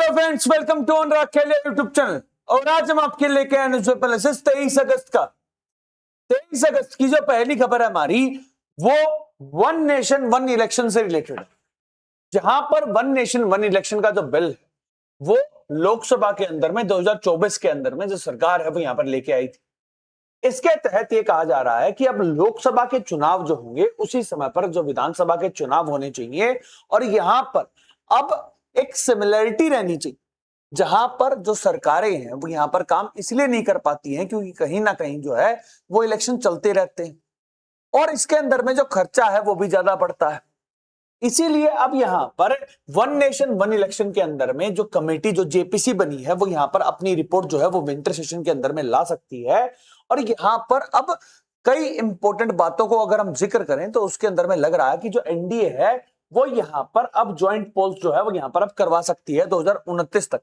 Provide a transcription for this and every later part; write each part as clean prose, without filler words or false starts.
Hello friends, welcome to Anurag Kheliya YouTube channel. और आज हम आपके लेके आए न्यूज पेपर 23 अगस्त का। 23 अगस्त की जो पहली खबर है हमारी, वो वन नेशन वन इलेक्शन से रिलेटेड है। जहां पर वन नेशन वन इलेक्शन का जो बिल है, वो लोकसभा के अंदर में 2024 के अंदर में जो सरकार है वो यहां पर लेके आई थी। इसके तहत ये कहा जा रहा है कि अब लोकसभा के चुनाव जो होंगे उसी समय पर जो विधानसभा के चुनाव होने चाहिए, और यहां पर अब एक सिमिलरिटी रहनी चाहिए। जहां पर जो सरकारें हैं वो यहां पर काम इसलिए नहीं कर पाती हैं क्योंकि कहीं ना कहीं जो है वो इलेक्शन चलते रहते हैं, और इसके अंदर में जो खर्चा है वो भी ज्यादा पड़ता है। इसीलिए अब यहां पर वन नेशन वन इलेक्शन के अंदर में जो कमेटी जो जेपीसी बनी है वो यहां पर अपनी रिपोर्ट जो है वो विंटर सेशन के अंदर में ला सकती है। और यहां पर अब कई इंपॉर्टेंट बातों को अगर हम जिक्र करें तो उसके अंदर में लग रहा है कि जो एनडीए है वो यहां पर अब ज्वाइंट पोल्स जो है वो यहां पर अब करवा सकती है 2029 तक।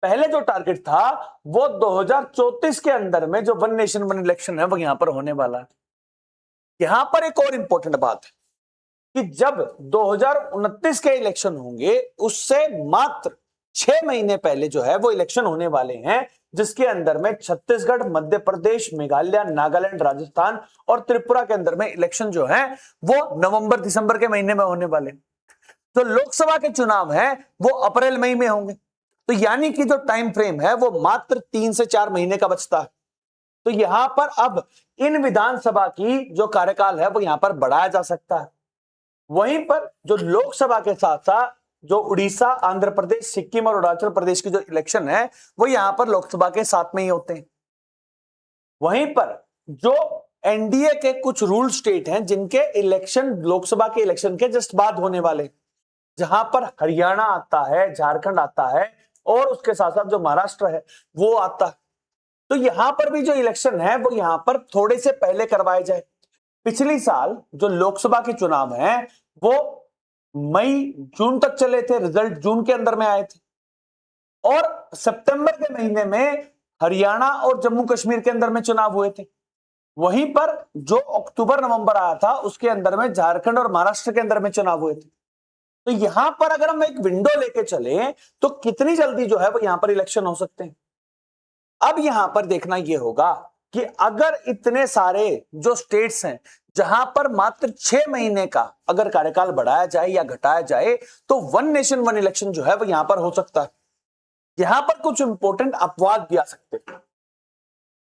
पहले जो टारगेट था वो 2034 के अंदर में जो वन नेशन वन इलेक्शन है वो यहां पर होने वाला है। यहां पर एक और इंपॉर्टेंट बात है कि जब 2029 के इलेक्शन होंगे उससे मात्र 6 महीने पहले जो है वो इलेक्शन होने वाले हैं, जिसके अंदर में छत्तीसगढ़, मध्य प्रदेश, मेघालय, नागालैंड, राजस्थान और त्रिपुरा के अंदर में इलेक्शन जो है वो नवंबर दिसंबर के महीने में होने वाले। तो लोकसभा के चुनाव हैं वो अप्रैल मई में होंगे। तो यानी कि जो टाइम फ्रेम है वो मात्र 3 से 4 महीने का बचता है। तो यहां पर अब इन विधानसभा की जो कार्यकाल है वो यहां पर बढ़ाया जा सकता है। वहीं पर जो लोकसभा के साथ साथ जो उड़ीसा, आंध्र प्रदेश, सिक्किम और अरुणाचल प्रदेश की जो इलेक्शन है वो यहां पर लोकसभा के साथ में ही होते हैं। वहीं पर जो एनडीए के कुछ रूल स्टेट हैं जिनके इलेक्शन लोकसभा के इलेक्शन के जस्ट बाद होने वाले, जहां पर हरियाणा आता है, झारखंड आता है और उसके साथ साथ जो महाराष्ट्र है वो आता है। तो यहां पर भी जो इलेक्शन है वो यहां पर थोड़े से पहले करवाए जाए। पिछली साल जो लोकसभा के चुनाव हैं वो मई जून तक चले थे, रिजल्ट जून के अंदर में आए थे, और सितंबर के महीने में हरियाणा और जम्मू कश्मीर के अंदर में चुनाव हुए थे। वहीं पर जो अक्टूबर नवंबर आया था उसके अंदर में झारखंड और महाराष्ट्र के अंदर में चुनाव हुए थे। तो यहां पर अगर हम एक विंडो लेके चले तो कितनी जल्दी जो है वो यहां पर इलेक्शन हो सकते हैं। अब यहां पर देखना यह होगा कि अगर इतने सारे जो स्टेट्स हैं जहां पर मात्र 6 महीने का अगर कार्यकाल बढ़ाया जाए या घटाया जाए तो वन नेशन वन इलेक्शन जो है वो यहां पर हो सकता है। यहां पर कुछ इंपॉर्टेंट अपवाद भी आ सकते हैं,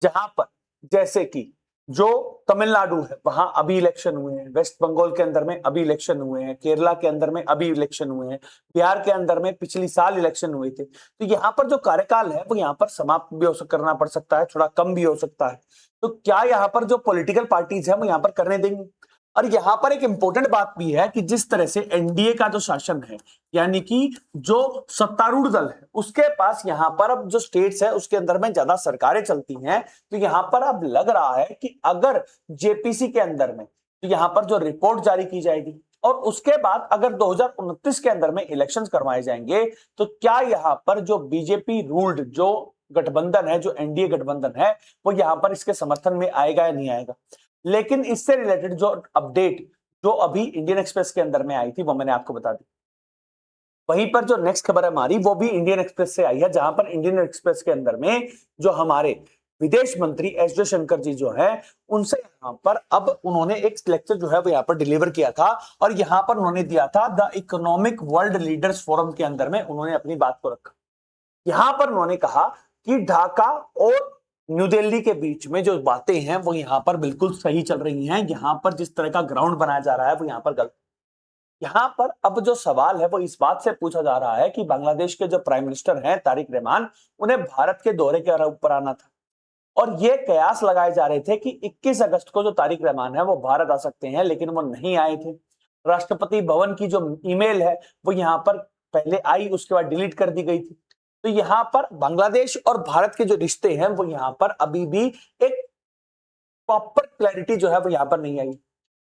जहां पर जैसे कि जो तमिलनाडु है वहां अभी इलेक्शन हुए हैं, वेस्ट बंगाल के अंदर में अभी इलेक्शन हुए हैं, केरला के अंदर में अभी इलेक्शन हुए हैं, बिहार के अंदर में पिछली साल इलेक्शन हुए थे। तो यहां पर जो कार्यकाल है वो यहां पर समाप्त भी करना पड़ सकता है, थोड़ा कम भी हो सकता है। तो क्या यहां पर जो पॉलिटिकल पार्टीज है वो यहां पर करने देंगे। और यहां पर एक इंपॉर्टेंट बात भी है कि जिस तरह से एनडीए का जो शासन है, यानी कि जो सत्तारूढ़ दल है, उसके पास यहां पर अब जो स्टेट्स है उसके अंदर में ज्यादा सरकारें चलती हैं। तो यहां पर अब लग रहा है कि अगर जेपीसी के अंदर में तो यहां पर जो रिपोर्ट जारी की जाएगी और उसके बाद अगर 2029 के अंदर में इलेक्शंस करवाए जाएंगे तो क्या यहां पर जो बीजेपी रूल्ड जो गठबंधन है, जो एनडीए गठबंधन है, वो यहां पर इसके समर्थन में आएगा या नहीं आएगा। लेकिन इससे रिलेटेड जो अपडेट जो अभी इंडियन एक्सप्रेस के अंदर में आई थी वो मैंने आपको बता दी। वहीं पर जो नेक्स्ट खबर है हमारी वो भी इंडियन एक्सप्रेस से आई है, जहां पर इंडियन एक्सप्रेस के अंदर में जो हमारे विदेश मंत्री एस जयशंकर जी जो है उनसे यहां पर अब उन्होंने एक लेक्चर जो है वो यहां पर डिलीवर किया था, और यहां पर उन्होंने दिया था the economic world leaders forum के अंदर में उन्होंने अपनी बात को रखा। यहां पर उन्होंने कहा कि ढाका और न्यू दिल्ली के बीच में जो बातें हैं वो यहां पर बिल्कुल सही चल रही हैं। यहां पर जिस तरह का ग्राउंड बनाया जा रहा है वो यहां पर गलत। यहां पर अब जो सवाल है वो इस बात से पूछा जा रहा है कि बांग्लादेश के जो प्राइम मिनिस्टर हैं तारिक रहमान, उन्हें भारत के दौरे के ऊपर आना था, और ये कयास लगाए जा रहे थे कि 21 अगस्त को जो तारिक रहमान है वो भारत आ सकते हैं, लेकिन वो नहीं आए थे। राष्ट्रपति भवन की जो ईमेल है वो यहां पर पहले आई, उसके बाद डिलीट कर दी गई थी। तो यहां पर बांग्लादेश और भारत के जो रिश्ते हैं वो यहां पर अभी भी एक प्रॉपर क्लैरिटी जो है वो यहां पर नहीं आई।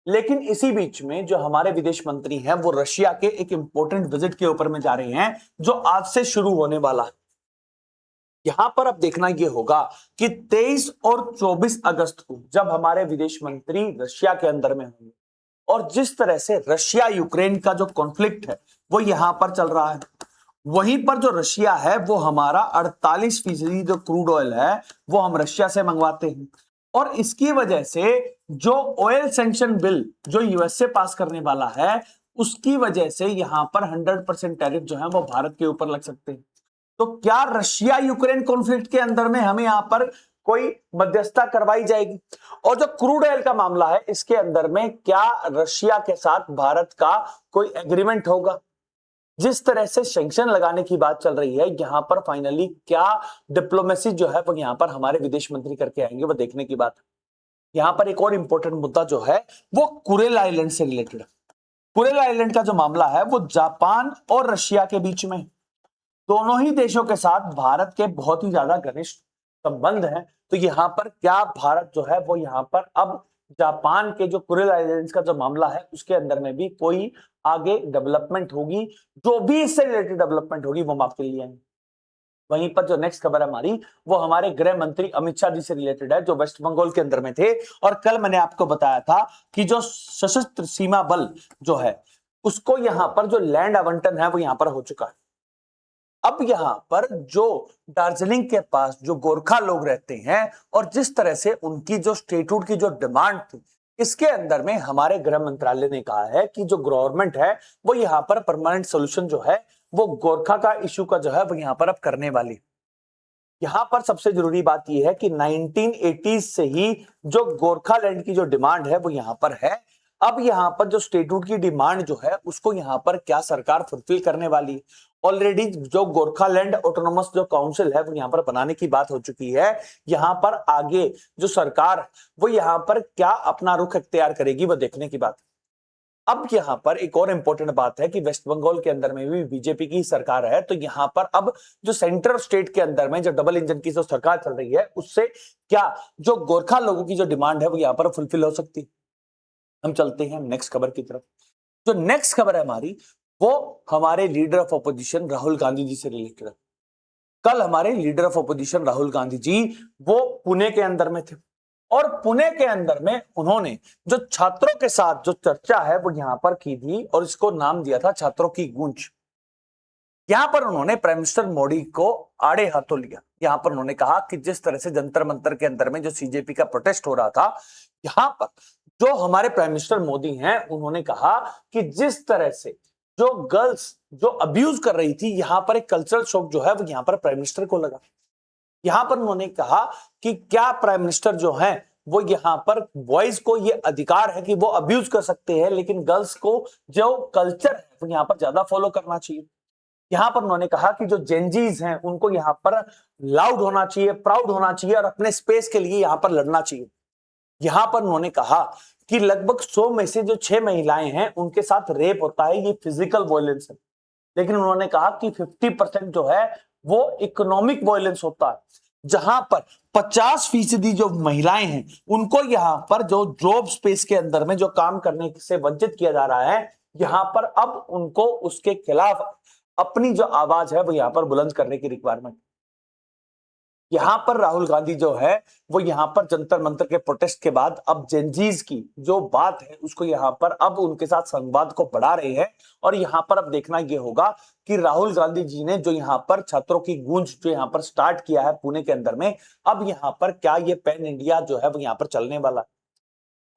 लेकिन इसी बीच में जो हमारे विदेश मंत्री हैं वो रशिया के एक इंपॉर्टेंट विजिट के ऊपर में जा रहे हैं जो आज से शुरू होने वाला है। यहां पर अब देखना यह होगा कि 23 और 24 अगस्त को जब हमारे विदेश मंत्री रशिया के अंदर में होंगे, और जिस तरह से रशिया यूक्रेन का जो कॉन्फ्लिक्ट है वो यहां पर चल रहा है, वहीं पर जो रशिया है वो हमारा 48% जो क्रूड ऑयल है वो हम रशिया से मंगवाते हैं। और इसकी वजह से जो ऑयल सैंक्शन बिल जो यूएसए पास करने वाला है उसकी वजह से यहां पर 100% टैरिफ जो है वो भारत के ऊपर लग सकते हैं। तो क्या रशिया यूक्रेन कॉन्फ्लिक्ट के अंदर में हमें यहां पर कोई मध्यस्थता करवाई जाएगी? और जो क्रूड ऑयल का मामला है इसके अंदर में क्या रशिया के साथ भारत का कोई एग्रीमेंट होगा? जिस तरह से सैंक्शन लगाने की बात चल रही है यहां पर फाइनली क्या डिप्लोमेसी जो है वो यहां पर हमारे विदेश मंत्री करके आएंगे वो देखने की बात है। यहां पर एक और इंपॉर्टेंट मुद्दा जो है वो कुरेल आइलैंड से रिलेटेड है। कुरेल आइलैंड का जो मामला है वो जापान और रशिया के बीच में, दोनों ही देशों के साथ भारत के बहुत ही ज्यादा घनिष्ठ संबंध हैं। तो यहां पर क्या भारत जो है वो यहां पर अब जापान के जो कुरेल आइलैंड्स का जो मामला है उसके अंदर में भी कोई आगे डेवलपमेंट होगी, जो भी इससे रिलेटेड डेवलपमेंट होगी वो हम आपके लिए आएंगे। वहीं पर जो नेक्स्ट खबर है हमारी वो हमारे गृह मंत्री अमित शाह जी से रिलेटेड है जो वेस्ट बंगाल के अंदर में थे। और कल मैंने आपको बताया था कि जो सशस्त्र सीमा बल जो है उसको यहां पर जो लैंड आवंटन है वो यहां पर हो चुका है। अब यहां पर जो दार्जिलिंग के पास जो गोरखा लोग रहते हैं और जिस तरह से उनकी जो स्टेटहुड की जो डिमांड थी इसके अंदर में हमारे गृह मंत्रालय ने कहा है कि जो गवर्नमेंट है वो यहां पर परमानेंट सोल्यूशन जो है वो गोरखा का इश्यू का जो है वो यहां पर अब करने वाली। यहां पर सबसे जरूरी बात यह है कि 1980s से ही जो गोरखालैंड की जो डिमांड है वो यहां पर है। अब यहां पर जो स्टेटहुड की डिमांड जो है उसको यहां पर क्या सरकार फुलफिल करने वाली है? ऑलरेडी जो गोरखालैंड ऑटोनोमस जो काउंसिल है वो यहां पर बनाने की बात हो चुकी है। यहां पर आगे जो सरकार वो यहां पर क्या अपना रुख इख्तियार करेगी वो देखने की बात। अब यहां पर एक और इंपॉर्टेंट बात है कि वेस्ट बंगाल के अंदर में भी बीजेपी की सरकार है। तो यहां पर अब जो सेंट्रल स्टेट के अंदर में जो डबल इंजन की जो सरकार चल रही है उससे क्या जो गोरखा लोगों की जो डिमांड है वो यहां पर फुलफिल हो सकती है। हम चलते हैं नेक्स्ट खबर की तरफ। जो नेक्स्ट खबर है हमारी वो हमारे leader of opposition Rahul Gandhi ji से रिलेटेड है। कल हमारे leader of opposition Rahul Gandhi ji वो पुणे के अंदर में थे और पुणे के अंदर में उन्होंने जो छात्रों के साथ जो चर्चा है वो यहां पर की थी और इसको नाम दिया था छात्रों की गूंज। यहां पर उन्होंने प्राइम मिनिस्टर मोदी को आड़े हाथों लिया। यहां पर उन्होंने कहा कि जिस तरह से जंतर मंतर के अंदर में जो सीजेपी का प्रोटेस्ट हो रहा था यहां पर जो हमारे प्राइम मिनिस्टर मोदी हैं उन्होंने कहा कि जिस तरह से जो गर्ल्स जो अब्यूज कर रही थी यहां पर एक कल्चरल शॉक जो है वो यहां पर प्राइम मिनिस्टर को लगा। यहां पर उन्होंने कहा कि क्या प्राइम मिनिस्टर जो हैं वो यहां पर बॉयज को ये अधिकार है कि वो अब्यूज कर सकते हैं लेकिन गर्ल्स को जो कल्चर है वो यहां पर ज्यादा फॉलो करना चाहिए। यहां पर उन्होंने कहा कि जो जेनजीज हैं उनको यहां पर लाउड होना चाहिए, प्राउड होना चाहिए और अपने स्पेस के लिए यहां पर लड़ना चाहिए। यहां पर उन्होंने कहा कि लगभग 100 में से जो 6 महिलाएं हैं उनके साथ रेप होता है, ये फिजिकल वायलेंस है। लेकिन उन्होंने कहा कि 50% जो है वो इकोनॉमिक वायलेंस होता है, जहां पर 50% जो महिलाएं हैं उनको यहां पर जो जॉब स्पेस के अंदर में जो काम करने से वंचित किया जा रहा है यहां पर अब उनको उसके खिलाफ अपनी जो आवाज है वो यहां पर बुलंद करने की रिक्वायरमेंट। यहां पर राहुल गांधी जो है वो यहां पर जंतर मंतर के प्रोटेस्ट के बाद अब जेनजीज की जो बात है उसको यहां पर अब उनके साथ संवाद को बढ़ा रहे हैं। और यहां पर अब देखना यह होगा कि राहुल गांधी जी ने जो यहां पर छात्रों की गूंज जो यहां पर स्टार्ट किया है पुणे के अंदर में, अब यहां पर क्या ये पैन इंडिया जो है वो यहां पर चलने वाला है।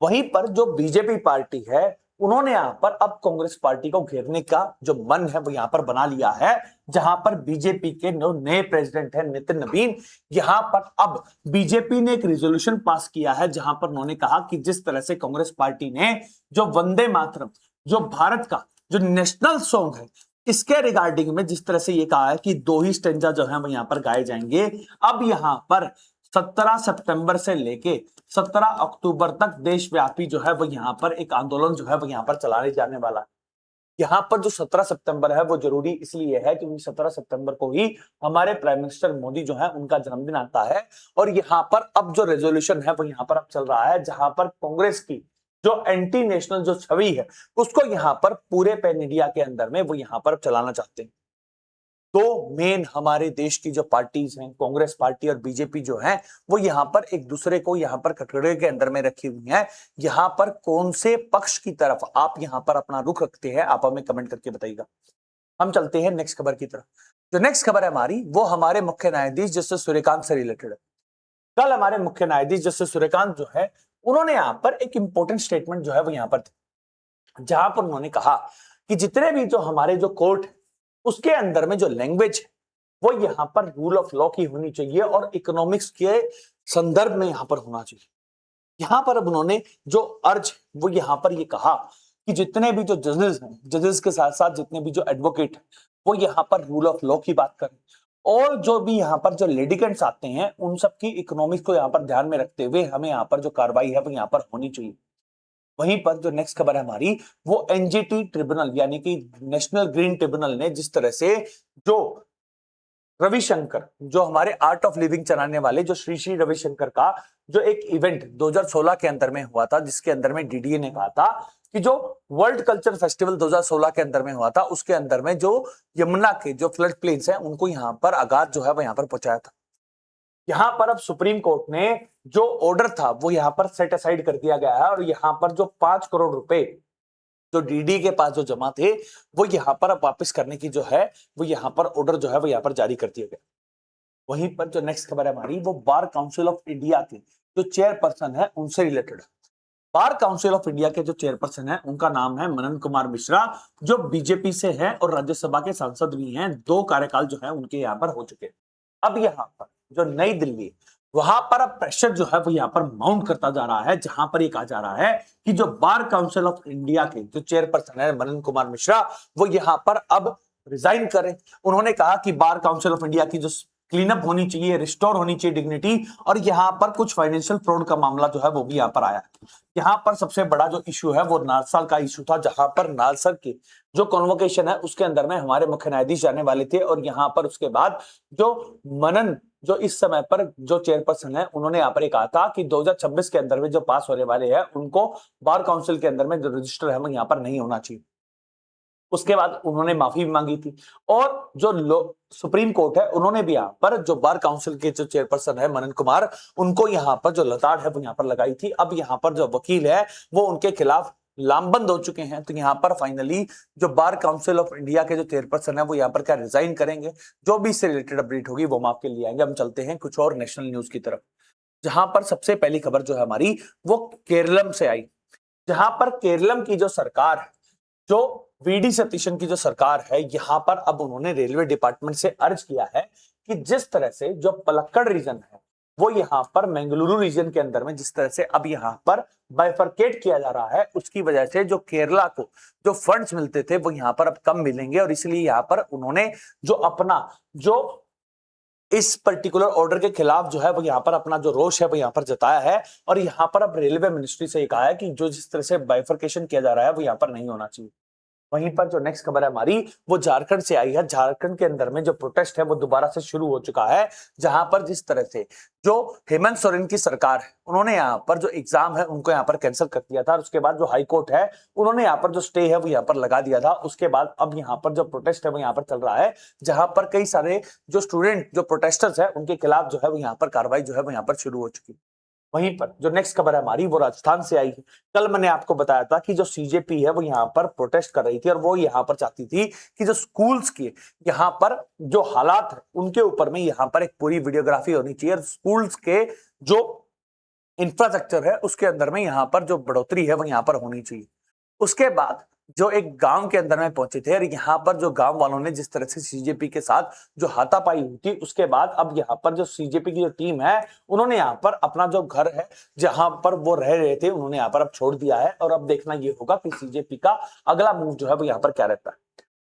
वहीं पर जो बीजेपी पार्टी है उन्होंने यहां पर अब कांग्रेस पार्टी को घेरने का जो मन है वो यहां पर बना लिया है। जहां पर बीजेपी के नए प्रेसिडेंट है नितिन नवीन, यहां पर अब बीजेपी ने एक रिजोल्यूशन पास किया है जहां पर उन्होंने कहा कि जिस तरह से कांग्रेस पार्टी ने जो वंदे मातरम जो भारत का जो नेशनल सॉन्ग है इसके रिगार्डिंग में जिस तरह से ये कहा है कि 2 ही स्टेंजा जो है वो यहां पर गाए जाएंगे। अब यहां पर 17 सितंबर से लेके 17 अक्टूबर तक देशव्यापी जो है वो यहां पर एक आंदोलन जो है वो यहां पर चलाने जाने वाला है। यहां पर जो 17 सितंबर है वो जरूरी इसलिए है क्योंकि 17 सितंबर को ही हमारे प्राइम मिनिस्टर मोदी जो है उनका जन्मदिन आता है। और यहां पर अब जो रेजोल्यूशन है वो यहां पर अब चल रहा है जहां पर कांग्रेस की जो एंटी नेशनल जो छवि है उसको यहां पर पूरे पैन इंडिया के अंदर में वो यहां पर चलाना चाहते हैं। तो मेन हमारे देश की जो पार्टीज हैं कांग्रेस पार्टी और बीजेपी जो है वो यहां पर एक दूसरे को यहां पर कटघरे के अंदर में रखी हुई है। यहां पर कौन से पक्ष की तरफ आप यहां पर अपना रुख रखते हैं आप हमें कमेंट करके बताइएगा। हम चलते हैं नेक्स्ट खबर की तरफ। जो नेक्स्ट खबर है हमारी वो हमारे मुख्य न्यायाधीश जस्टिस सूर्यकांत से रिलेटेड है। कल हमारे मुख्य न्यायाधीश जस्टिस सूर्यकांत जो है उन्होंने यहाँ पर एक इंपॉर्टेंट स्टेटमेंट जो है वो यहाँ पर, जहां पर उन्होंने कहा कि जितने भी जो हमारे जो कोर्ट उसके अंदर में जो लैंग्वेज है वो यहाँ पर रूल ऑफ लॉ की होनी चाहिए और इकोनॉमिक्स के संदर्भ में यहाँ पर होना चाहिए। यहाँ पर अब उन्होंने जो अर्ज वो यहाँ पर ये कहा कि जितने भी जो जजेस हैं, जजेस के साथ साथ जितने भी जो एडवोकेट हैं वो यहाँ पर रूल ऑफ लॉ की बात करें और जो भी यहाँ पर जो लिटिगेंट्स आते हैं उन सबकी इकोनॉमिक्स को यहाँ पर ध्यान में रखते हुए हमें यहाँ पर जो कार्रवाई है वो यहाँ पर होनी चाहिए। वहीं पर जो नेक्स्ट खबर है हमारी वो एनजीटी ट्रिब्यूनल यानी कि नेशनल ग्रीन ट्रिब्यूनल ने जिस तरह से जो रविशंकर जो हमारे आर्ट ऑफ लिविंग चलाने वाले जो श्री श्री रविशंकर का जो एक इवेंट 2016 के अंदर में हुआ था, जिसके अंदर में डीडीए ने कहा था कि जो वर्ल्ड कल्चर फेस्टिवल 2016 के अंदर में हुआ था उसके अंदर में जो यमुना के जो फ्लड प्लेन्स हैं उनको यहाँ पर आघात जो है वो यहाँ पर पहुंचाया था। यहाँ पर अब सुप्रीम कोर्ट ने जो ऑर्डर था वो यहाँ पर सेट असाइड कर दिया गया है और यहाँ पर जो 5 करोड़ रुपए जो डीडी के पास जो जमा थे वो यहाँ पर अब वापस करने की जो है वो यहाँ पर ऑर्डर जो है वो यहाँ पर जारी कर दिया गया। वहीं पर जो नेक्स्ट खबर है हमारी वो बार काउंसिल ऑफ इंडिया के जो चेयरपर्सन है उनसे रिलेटेड है। बार काउंसिल ऑफ इंडिया के जो चेयरपर्सन है उनका नाम है मनन कुमार मिश्रा, जो बीजेपी से है और राज्यसभा के सांसद भी हैं। 2 कार्यकाल जो है उनके यहाँ पर हो चुके। अब यहाँ पर जो नई दिल्ली वहां पर अब प्रेशर जो है वो यहाँ पर माउंट करता जा रहा है, जहां पर ये कहा जा रहा है कि जो बार काउंसिल ऑफ इंडिया के जो चेयरपर्सन है मनन कुमार मिश्रा वो यहाँ पर अब रिजाइन करें। उन्होंने कहा कि बार काउंसिल ऑफ इंडिया की जो क्लीनअप होनी चाहिए, रिस्टोर होनी चाहिए डिग्निटी, और यहाँ पर कुछ फाइनेंशियल फ्रॉड का मामला जो है वो भी यहाँ पर आया। यहाँ पर सबसे बड़ा जो इशू है वो नालसाल का इशू था, जहां पर नालसर की जो कॉन्वोकेशन है उसके अंदर में हमारे मुख्य न्यायाधीश जाने वाले थे और यहाँ पर उसके बाद जो मनन जो इस समय पर जो चेयरपर्सन है उन्होंने यहाँ पर कहा था कि 2026 के अंदर में जो पास होने वाले हैं उनको बार काउंसिल के अंदर में जो रजिस्टर है वो यहाँ पर नहीं होना चाहिए। उसके बाद उन्होंने माफी भी मांगी थी और जो सुप्रीम कोर्ट है उन्होंने भी यहाँ पर जो बार काउंसिल के जो चेयरपर्सन है मनन कुमार उनको यहाँ पर जो लताड़ है वो यहाँ पर लगाई थी। अब यहाँ पर जो वकील है वो उनके खिलाफ लामबंद हो चुके हैं। तो यहाँ पर फाइनली जो बार काउंसिल ऑफ इंडिया के जो चेयरपर्सन है वो यहाँ पर क्या रिजाइन करेंगे। जो भी इससे रिलेटेड अपडेट होगी वो हम आपके लिए आएंगे। हम चलते हैं कुछ और नेशनल न्यूज की तरफ, जहां पर सबसे पहली खबर जो है हमारी वो केरलम से आई, जहां पर केरलम की जो सरकार है, जो वीडी सतीशन की जो सरकार है, यहाँ पर अब उन्होंने रेलवे डिपार्टमेंट से अर्ज किया है कि जिस तरह से जो पलक्कड़ रीजन है वो यहाँ पर मंगलुरु रीजन के अंदर में जिस तरह से अब यहाँ पर बाइफरकेट किया जा रहा है उसकी वजह से जो केरला को जो फंड्स मिलते थे वो यहाँ पर अब कम मिलेंगे और इसलिए यहाँ पर उन्होंने जो अपना जो इस पर्टिकुलर ऑर्डर के खिलाफ जो है वो यहाँ पर अपना जो रोष है वो यहाँ पर जताया है और यहाँ पर अब रेलवे मिनिस्ट्री से कहा है कि जो जिस तरह से बाइफरकेशन किया जा रहा है वो यहाँ पर नहीं होना चाहिए। वहीं पर जो नेक्स्ट खबर है हमारी वो झारखंड से आई है। झारखंड के अंदर में जो प्रोटेस्ट है वो दोबारा से शुरू हो चुका है, जहां पर जिस तरह से जो हेमंत सोरेन की सरकार है उन्होंने यहाँ पर जो एग्जाम है उनको यहाँ पर कैंसिल कर दिया था और उसके बाद जो हाई कोर्ट है उन्होंने यहाँ पर जो स्टे है वो यहाँ पर लगा दिया था। उसके बाद अब यहाँ पर जो प्रोटेस्ट है वो यहाँ पर चल रहा है, जहां पर कई सारे जो स्टूडेंट जो प्रोटेस्टर्स है उनके खिलाफ जो है वो यहाँ पर कार्रवाई जो है वो यहाँ पर शुरू हो चुकी है। वहीं पर जो नेक्स्ट खबर है हमारी वो राजस्थान से आई है। कल मैंने आपको बताया था कि जो सीजेपी है वो यहाँ पर प्रोटेस्ट कर रही थी और वो यहाँ पर चाहती थी कि जो स्कूल्स की यहाँ पर जो हालात है उनके ऊपर में यहाँ पर एक पूरी वीडियोग्राफी होनी चाहिए और स्कूल्स के जो इंफ्रास्ट्रक्चर है उसके अंदर में यहाँ पर जो बढ़ोतरी है वो यहाँ पर होनी चाहिए। उसके बाद जो एक गांव के अंदर में पहुंचे थे और यहाँ पर जो गांव वालों ने जिस तरह से सीजेपी के साथ जो हाथापाई हुई थी उसके बाद अब यहाँ पर जो सीजेपी की जो टीम है उन्होंने यहाँ पर अपना जो घर है जहां पर वो रह रहे थे उन्होंने यहाँ पर अब छोड़ दिया है और अब देखना ये होगा कि सीजेपी का अगला मूव जो है वो यहाँ पर क्या रहता है।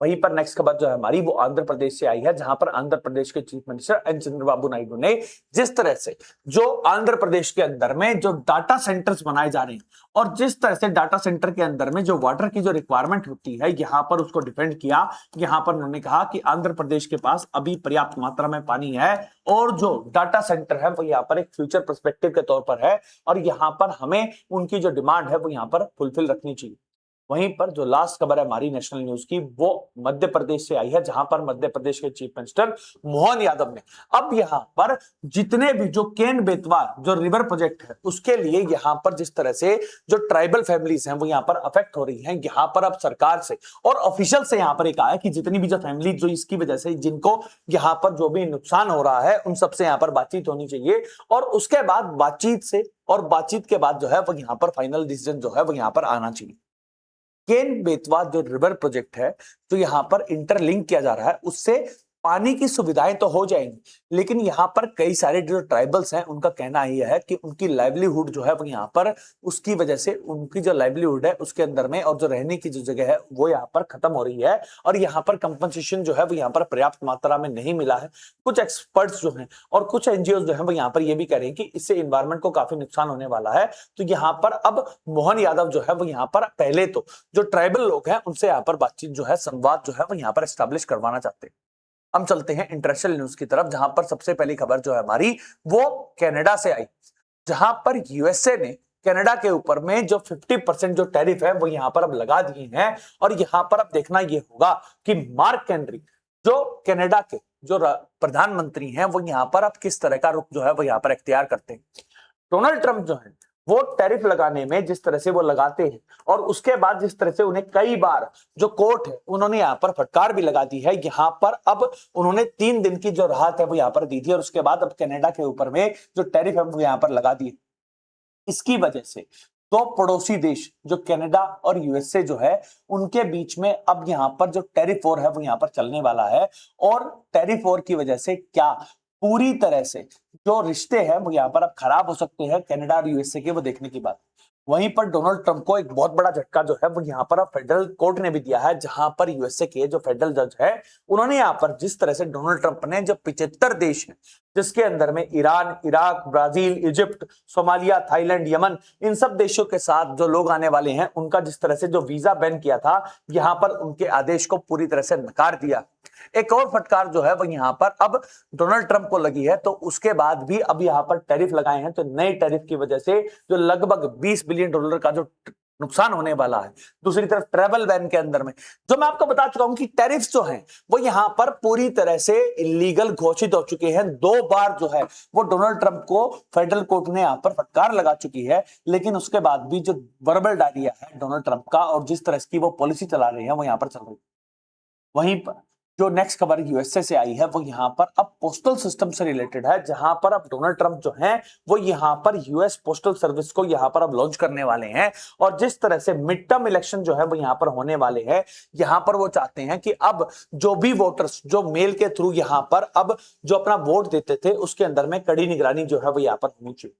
वहीं पर नेक्स्ट खबर जो है हमारी वो आंध्र प्रदेश से आई है, जहां पर आंध्र प्रदेश के chief minister N Chandrababu Naidu ने जिस तरह से जो आंध्र प्रदेश के अंदर में जो डाटा सेंटर्स बनाए जा रहे हैं और जिस तरह से डाटा सेंटर के अंदर में जो वाटर की जो रिक्वायरमेंट होती है यहाँ पर उसको डिफेंड किया। यहाँ पर उन्होंने कहा कि आंध्र प्रदेश के पास अभी पर्याप्त मात्रा में पानी है और जो डाटा सेंटर है वो यहाँ पर एक फ्यूचर पर्सपेक्टिव के तौर पर है और यहाँ पर हमें उनकी जो डिमांड है वो यहाँ पर फुलफिल रखनी चाहिए। वहीं पर जो लास्ट खबर है हमारी नेशनल न्यूज की, वो मध्य प्रदेश से आई है, जहां पर मध्य प्रदेश के चीफ मिनिस्टर मोहन यादव ने अब यहां पर जितने भी जो केन बेतवा जो रिवर प्रोजेक्ट है उसके लिए यहां पर जिस तरह से जो ट्राइबल फैमिलीज हैं वो यहां पर अफेक्ट हो रही हैं, यहां पर अब सरकार से और ऑफिशियल से यहां पर एक आया कि जितनी भी जो फैमिली जो इसकी वजह से जिनको यहां पर जो भी नुकसान हो रहा है उन सबसे यहां पर बातचीत होनी चाहिए, और उसके बाद बातचीत से और बातचीत के बाद जो है वो यहां पर फाइनल डिसीजन जो है वो यहां पर आना चाहिए। केन बेतवा जो रिवर प्रोजेक्ट है जो यहां पर इंटरलिंक किया जा रहा है उससे पानी की सुविधाएं तो हो जाएंगी, लेकिन यहां पर कई सारे जो ट्राइबल्स हैं उनका कहना यह है कि उनकी लाइवलीहुड जो है वो यहां पर उसकी वजह से उनकी जो लाइवलीहुड है उसके अंदर में और जो रहने की जो जगह है वो यहां पर खत्म हो रही है, और यहां पर कंपनसेशन जो है वो यहां पर पर्याप्त मात्रा में नहीं मिला है। कुछ एक्सपर्ट्स जो हैं और कुछ एनजीओ जो है वो यहां पर ये भी कह रहे हैं कि इससे इन्वायरमेंट को काफी नुकसान होने वाला है। तो यहां पर अब मोहन यादव जो है वो यहां पर पहले तो जो ट्राइबल लोग हैं उनसे यहां पर बातचीत जो है संवाद जो है वो यहां पर एस्टैब्लिश करवाना चाहते हैं। हम चलते हैं इंटरनेशनल न्यूज की तरफ, जहां पर सबसे पहली खबर जो है हमारी वो कनाडा से आई, जहां पर यूएसए ने कनाडा के ऊपर में जो 50% जो टैरिफ है वो यहां पर अब लगा दिए हैं, और यहां पर अब देखना यह होगा कि मार्क कार्नी जो कनाडा के जो प्रधानमंत्री हैं वो यहां पर अब किस तरह का रुख जो है वो यहां पर इख्तियार करते हैं। डोनाल्ड ट्रंप जो है वो टैरिफ लगाने में जिस तरह से वो लगाते हैं और उसके बाद जिस तरह से उन्हें कई बार जो कोर्ट है उन्होंने यहां पर फटकार भी लगा दी है, यहां पर अब उन्होंने 3 दिन की जो राहत है वो यहां पर दी थी, और उसके बाद अब कनाडा के ऊपर में जो टैरिफ है वो यहां पर लगा दिए। इसकी वजह से दो पड़ोसी देश जो कनाडा और यूएसए जो है उनके बीच में अब यहां पर जो टैरिफ वॉर है वो यहां पर चलने वाला है, और टैरिफ वॉर की वजह से क्या पूरी तरह से जो रिश्ते हैं वो यहां पर अब खराब हो सकते हैं कनाडा और यूएसए के, वो देखने की बात। वहीं पर डोनाल्ड ट्रंप को एक बहुत बड़ा झटका जो है वो यहां पर अब फेडरल कोर्ट ने भी दिया है, जहां पर यूएसए के जो फेडरल जज है उन्होंने यहां पर जिस तरह से डोनाल्ड ट्रंप ने जो 75 देश हैं जिसके अंदर में Iran, Iraq, Brazil, Egypt, Somalia, Thailand, Yemen, इन सब देशों के साथ जो लोग आने वाले हैं उनका जिस तरह से जो वीजा बैन किया था यहां पर उनके आदेश को पूरी तरह से नकार दिया। एक और फटकार जो है वो यहां पर अब डोनाल्ड ट्रंप को लगी है, तो उसके बाद भी अब यहां पर टैरिफ लगाए हैं, तो नए टैरिफ की वजह से जो लगभग $20 बिलियन का जो नुकसान होने वाला है। दूसरी तरफ ट्रैवल बैन के अंदर में जो मैं आपको बता चुका हूं कि टैरिफ जो हैं वो यहां पर पूरी तरह से इलीगल घोषित हो चुके हैं। 2 बार जो है वो डोनाल्ड ट्रंप को फेडरल कोर्ट ने यहां पर फटकार लगा चुकी है, लेकिन उसके बाद भी जो वर्बल डायरिया है डोनाल्ड ट्रंप का और जिस तरह की वो पॉलिसी चला रहे हैं वो यहां पर चल रही है। वहीं पर जो नेक्स्ट खबर यूएसए से आई है वो यहां पर अब पोस्टल सिस्टम से रिलेटेड है, जहां पर अब डोनाल्ड ट्रंप जो हैं वो यहां पर यूएस पोस्टल सर्विस को यहां पर अब लॉन्च करने वाले हैं, और जिस तरह से मिड टर्म इलेक्शन जो है वो यहां पर होने वाले हैं, यहां पर वो चाहते हैं कि अब जो भी वोटर्स जो मेल के थ्रू यहां पर अब जो अपना वोट देते थे उसके अंदर में कड़ी निगरानी जो है वो यहां पर होनी चाहिए।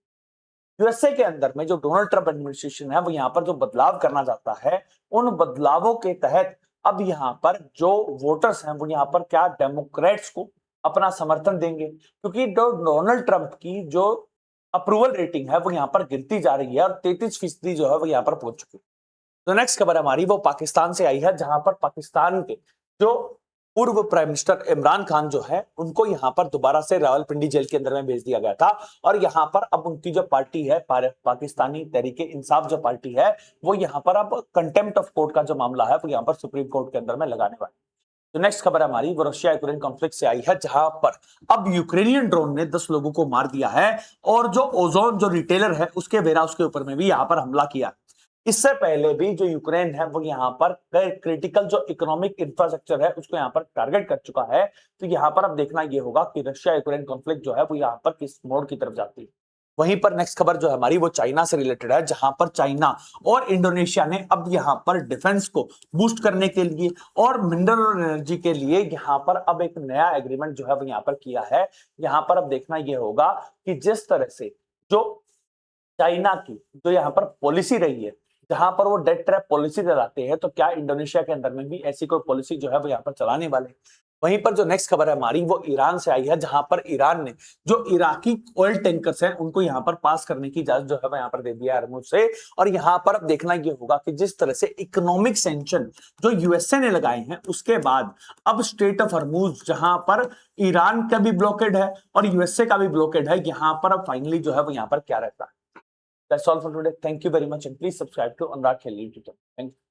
यूएसए के अंदर में जो डोनाल्ड ट्रंप एडमिनिस्ट्रेशन है वो यहां पर जो बदलाव करना चाहता है, उन बदलावों के तहत अब यहां पर जो वोटर्स हैं वो यहां पर क्या डेमोक्रेट्स को अपना समर्थन देंगे, क्योंकि डोनाल्ड ट्रंप की जो अप्रूवल रेटिंग है वो यहां पर गिरती जा रही है और 33% जो है वो यहां पर पहुंच चुकी है। तो नेक्स्ट खबर हमारी वो पाकिस्तान से आई है, जहां पर पाकिस्तान के जो पूर्व प्राइम मिनिस्टर इमरान खान जो है उनको यहां पर दोबारा से रावलपिंडी जेल के अंदर में भेज दिया गया था, और यहां पर अब उनकी जो पार्टी है पाकिस्तानी तहरीके इंसाफ जो पार्टी है वो यहां पर अब कंटेम्प्ट ऑफ कोर्ट का जो मामला है वो यहां पर सुप्रीम कोर्ट के अंदर में लगाने वाले। तो नेक्स्ट खबर हमारी वो रशिया यूक्रेन कॉन्फ्लिक्ट से आई है, जहां पर अब यूक्रेनियन ड्रोन ने 10 लोगों को मार दिया है, और जो ओजोन जो रिटेलर है उसके वेयरहाउस के ऊपर में भी यहां पर हमला किया। इससे पहले भी जो यूक्रेन है वो यहां पर क्रिटिकल जो इकोनॉमिक इंफ्रास्ट्रक्चर है उसको यहां पर टारगेट कर चुका है। तो यहां पर अब देखना यह होगा कि रशिया यूक्रेन कॉन्फ्लिक्ट जो है वो यहां पर किस मोड़ की तरफ जाती है। वहीं पर नेक्स्ट खबर जो हमारी वो चाइना से रिलेटेड है, जहां पर चाइना और इंडोनेशिया ने अब यहां पर डिफेंस को बूस्ट करने के लिए और मिनरल एनर्जी के लिए यहां पर अब एक नया एग्रीमेंट जो है वो यहां पर किया है। यहां पर अब देखना यह होगा कि जिस तरह से जो चाइना की जो यहां पर पॉलिसी रही है जहां पर वो डेट ट्रैप पॉलिसी चलाते हैं, तो क्या इंडोनेशिया के अंदर में भी ऐसी कोई पॉलिसी जो है वो यहाँ पर चलाने वाले हैं। वहीं पर जो नेक्स्ट खबर है हमारी वो ईरान से आई है, जहां पर ईरान ने जो इराकी ऑयल टैंकर्स हैं उनको यहां पर पास करने की इजाजत जो है वो यहां पर दे दिया है हरमुज से। और यहां पर अब देखना यह होगा कि जिस तरह से इकोनॉमिक सैंक्शन जो यूएसए ने लगाए हैं उसके बाद अब स्ट्रेट ऑफ हरमुज जहां पर ईरान का भी ब्लॉकेड है और यूएसए का भी ब्लॉकेड है, यहां पर अब फाइनली जो है वो यहां पर क्या रहता है। That's all for today. Thank you very much and please subscribe to Anurag Khel YouTube channel. Thank you.